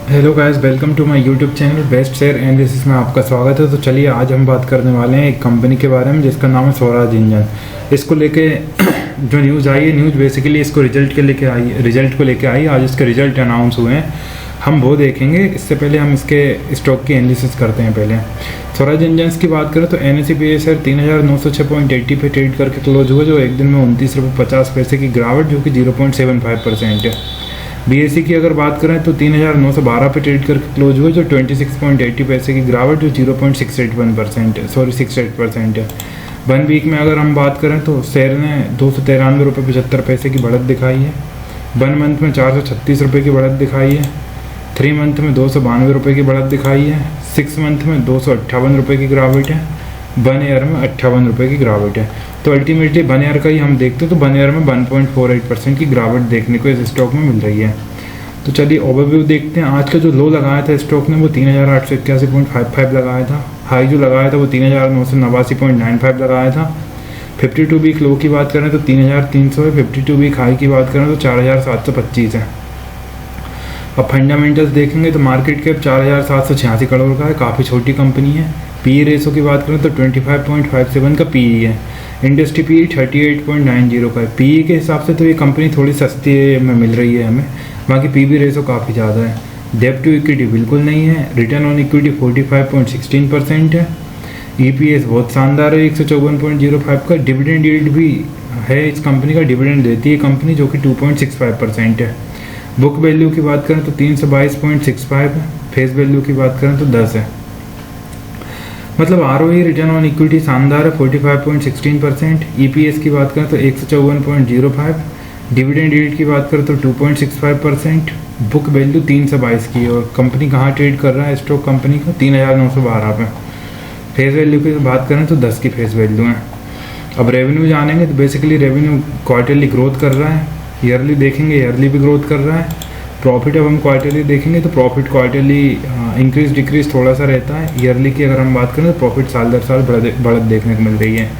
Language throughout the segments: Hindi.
Hello guys, welcome to my YouTube channel best share analysis में आपका स्वागत है। तो चलिए आज हम बात करने वाले हैं एक कंपनी के बारे में जिसका नाम है स्वराज इंजन। इसको लेके जो न्यूज़ आई है, न्यूज़ बेसिकली इसको रिजल्ट को लेके आई। आज इसके रिजल्ट अनाउंस हुए हैं, हम वो देखेंगे। इससे पहले हम इसके स्टॉक की एनालिसिस करते हैं। पहले स्वराज इंजन्स की बात करें तो NSE पे शेयर 3906.80 पे ट्रेड करके क्लोज हुआ, जो एक दिन में 29 रुपये 50 पैसे की गिरावट, जो कि 0.75% है। BSE की अगर बात करें तो 3912 पे ट्रेड करके क्लोज हुए, जो 26.80 पैसे की गिरावट, जो 0.68% है। 1 वीक में अगर हम बात करें तो शेयर ने 293 रुपये 75 पैसे की बढ़त दिखाई है। 1 मंथ में 436 रुपये की बढ़त दिखाई है। 3 मंथ में 292 रुपये की बढ़त दिखाई है। 6 मंथ में 258 रुपये की गिरावट है। 1 ईयर में 58 रुपये की गिरावट है। तो अल्टीमेटली 1 ईयर का ही हम देखते तो 1 ईयर में 1.48% की गिरावट देखने को इस स्टॉक में मिल रही है। तो चलिए ओवरव्यू देखते हैं। आज का जो लो लगाया था स्टॉक ने वो 3881.55 लगाया था। हाई जो लगाया था वो 3989.95 लगाया था। 52 वीक लो की बात करें तो 3300 है। 52 वीक हाई की बात करें तो 4725 है। अब फंडामेंटल्स देखेंगे तो मार्केट कैप 4786 करोड़ का है, काफ़ी छोटी कंपनी है। PE रेशो की बात करें तो 25.57 का PE है। इंडस्ट्री PE 38.90 का है। PE के हिसाब से तो ये कंपनी थोड़ी सस्ती में मिल रही है हमें, बाकी PB रेशो काफ़ी ज़्यादा है। डेब्ट टू इक्विटी बिल्कुल नहीं है। रिटर्न ऑन इक्विटी 45.16% है। EPS बहुत शानदार है 154.05 का। डिविडेंड यील्ड भी है इस कंपनी का, डिविडेंड देती है कंपनी, जो कि 2.65% है। बुक वैल्यू की बात करें तो 322.65 है। फेस वैल्यू की बात करें तो 10 है। मतलब ROE रिटर्न ऑन इक्विटी शानदार है 45.16%। EPS की बात करें तो 154.05। डिविडेंड यील्ड की बात करें तो 2.65%। बुक वैल्यू 322 की है। और कंपनी कहाँ ट्रेड कर रहा है स्टॉक कंपनी का 3912 पे। फेस वैल्यू की बात करें तो 10 की फेस वैल्यू है। अब रेवेन्यू जानेंगे तो बेसिकली रेवेन्यू क्वार्टरली ग्रोथ कर रहा है। ईयरली देखेंगे, ईयरली भी ग्रोथ कर रहा है। प्रॉफिट अब हम क्वार्टरली देखेंगे तो प्रॉफिट क्वार्टरली इंक्रीज डिक्रीज थोड़ा सा रहता है। ईयरली की अगर हम बात करें तो प्रॉफिट साल दर साल बढ़त देखने को मिल रही है।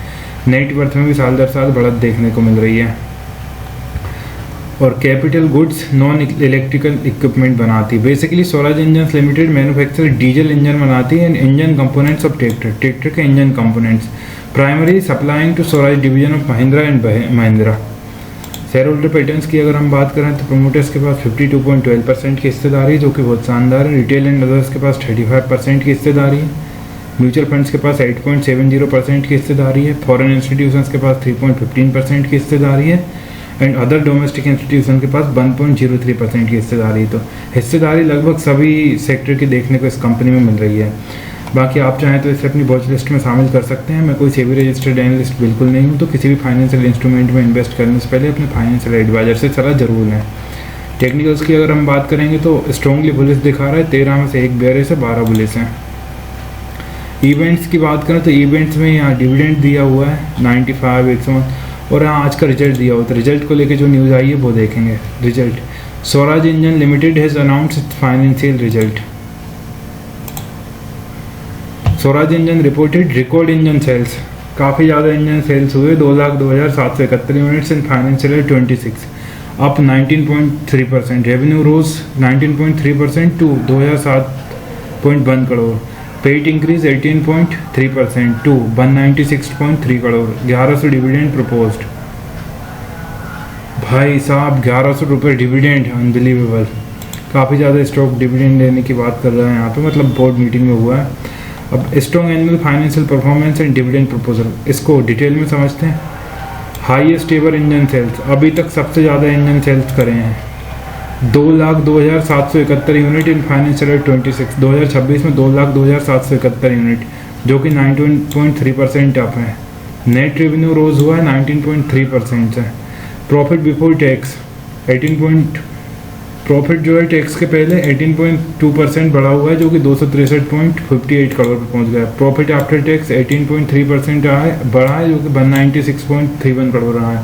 नेट वर्थ में भी साल दर साल बढ़त देखने को मिल रही है। और capital goods non electrical equipment बनाती है। Basically Swaraj engines limited manufacture diesel engine बनाती है and engine components of tractor के engine components, primary supplying to Swaraj division of Mahindra and Mahindra. Share holder patterns की अगर हम बात करें तो प्रोमोटर्स के पास 52.12% की हिस्सेदारी है, जो कि बहुत शानदार है। रिटेल एंड अदर्स के पास 35% की हिस्सेदारी है। म्यूचुअल फंड्स के पास 8.70% की हिस्सेदारी है। फॉरेन इंस्टीट्यूशंस के पास 3.15% की हिस्सेदारी है एंड अदर डोमेस्टिक इंस्टीट्यूशन के पास 1.03% की हिस्सेदारी। तो हिस्सेदारी लगभग सभी सेक्टर की देखने को इस कंपनी में मिल रही है। बाकी आप चाहें तो इसे अपनी वॉच लिस्ट में शामिल कर सकते हैं। मैं कोई सेबी रजिस्टर्ड एनालिस्ट बिल्कुल नहीं हूं, तो किसी भी फाइनेंशियल इंस्ट्रूमेंट में इन्वेस्ट करने से पहले अपने फाइनेंशियल एडवाइजर से सलाह जरूर लें। टेक्निकल्स की अगर हम बात करेंगे तो स्ट्रॉन्गली बुलिश दिखा रहा है। 13 में से 1 बेयरिश है, 12 बुलिश हैं। इवेंट्स की बात करें तो इवेंट्स में यहाँ डिविडेंड दिया हुआ है 95, 101 और यहाँ आज का रिजल्ट दिया हुआ। तो रिजल्ट को लेकर जो न्यूज़ आई है वो देखेंगे। Result Swaraj engine limited has announced financial result. Swaraj engine reported record engine sales, काफ़ी ज़्यादा इंजन सेल्स हुए, 2,02,771 units in financial year 26, up 19.3%। Revenue rose 19.3% to 2007.1 crore. PAT increase 18.3% to 196.3 crore. 1100 dividend proposed. भाई साहब 1100 रुपये डिविडेंड, अनबिलीवेबल। काफ़ी ज़्यादा स्टॉक डिविडेंड लेने की बात कर रहे हैं यहाँ पे, मतलब बोर्ड मीटिंग में हुआ है। अब strong annual financial performance and dividend proposal, इसको डिटेल में समझते हैं। हाईएस्ट एवर इंजन सेल्स, अभी तक सबसे ज़्यादा इंजन सेल्स करे हैं 2,02,771 यूनिट इन फाइनेंशियल ईयर 26। 2026 में 2,02,771 यूनिट, जो कि 19.3% अप है। नेट रेवेन्यू रोज हुआ है 19.3% से। प्रॉफिट बिफोर टैक्स प्रॉफिट जो है टैक्स के पहले 18.2% बढ़ा हुआ है, जो कि 263.58 करोड़ पर पहुंच गया। प्रॉफिट आफ्टर टैक्स 18.3% बढ़ा है, जो कि 196.31 करोड़ रहा है।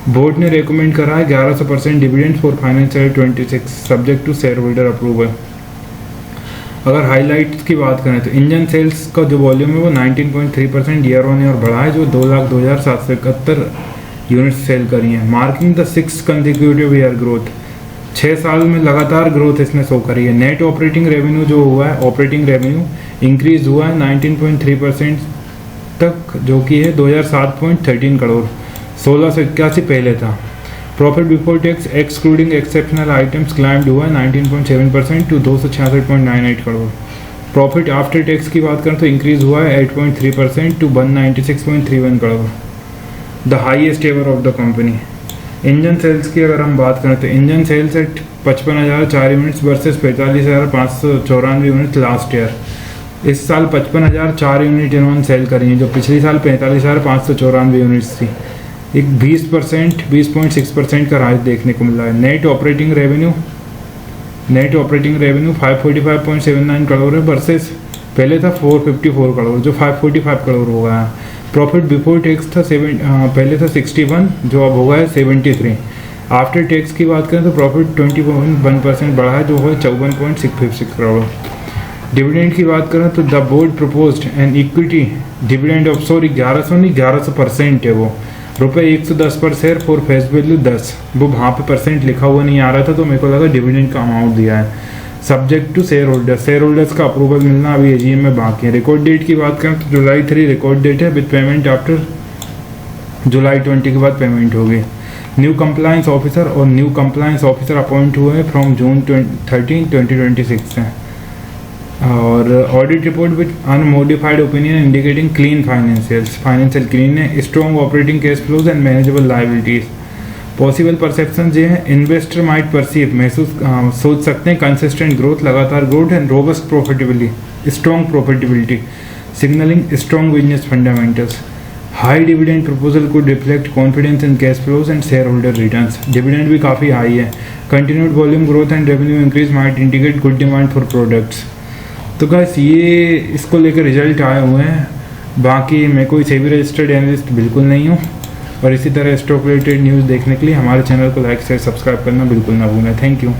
बोर्ड ने रेकमेंड करा है 1100% dividend for financial year 26 subject to share holder approval. अगर हाईलाइट्स की बात करें तो इंजन सेल्स का जो वॉल्यूम है वो 19.3% ईयर ऑन ईयर बढ़ा है, जो 2,02,771 यूनिट सेल करी हैं, marking the 6th consecutive year growth. 6 साल में लगातार ग्रोथ इसने शो करी है। नेट ऑपरेटिंग रेवेन्यू जो हुआ है, ऑपरेटिंग रेवेन्यू इंक्रीज हुआ है 19.3% तक, जो कि है 2007.13 करोड़, 1681 पहले था। Profit before tax excluding exceptional items climbed हुआ है 19.7% to 266.98 crore. Profit after tax की बात करें तो इंक्रीज हुआ है 8.3% to 196.31 crore, the highest ever of the company. Engine sales की अगर हम बात करें तो engine sales at 55,004 units versus 45,594 units last year. इस साल 55,004 यूनिट इन्होंने सेल करी हैं, जो पिछले साल 45,594 यूनिट्स थी। एक 20.6% का राइज देखने को मिला है। नेट ऑपरेटिंग रेवेन्यू 545.79 करोड़ है वर्सेस पहले था 454 करोड़, जो 545 करोड़ हो गया है। प्रॉफिट बिफोर टैक्स था पहले था 61, जो अब हो गया है 73। आफ्टर टैक्स की बात करें तो प्रॉफिट 20.1% बढ़ा है, जो है 54.656 करोड़। डिविडेंड की बात करें तो the board proposed an equity dividend of 1100% है वो, ₹110 पर शेयर फॉर फेस वैल्यू 10। वो वहाँ पे परसेंट लिखा हुआ नहीं आ रहा था, तो मेरे को लगा डिविडेंड का अमाउंट दिया है। सब्जेक्ट टू शेयर होल्डर्स का अप्रूवल मिलना अभी एजीएम में बाकी है। रिकॉर्ड डेट की बात करें तो जुलाई 3 रिकॉर्ड डेट है, विद पेमेंट आफ्टर जुलाई 20 के बाद पेमेंट होगी। न्यू कंप्लायंस ऑफिसर और न्यू कंप्लायंस ऑफिसर अपॉइंट हुए हैं फ्रॉम जून 13, 2026 से। और audit report with unmodified opinion indicating clean financial clean है, strong operating cash flows and manageable liabilities. Possible perception जो है, इन्वेस्टर माइट परसीव सोच सकते हैं कंसिस्टेंट ग्रोथ, लगातार growth and robust profitability, strong profitability signalling strong business fundamentals. High dividend proposal को reflect confidence in cash flows and share holder returns. Dividend भी काफ़ी हाई है। Continued volume growth and revenue increase might indicate good demand for products. तो गाइस ये इसको लेकर रिजल्ट आए हुए हैं। बाकी मैं कोई सेबी रजिस्टर्ड एनालिस्ट बिल्कुल नहीं हूँ, और इसी तरह स्टॉक रिलेटेड न्यूज़ देखने के लिए हमारे चैनल को लाइक शेयर सब्सक्राइब करना बिल्कुल ना भूलें। Thank you.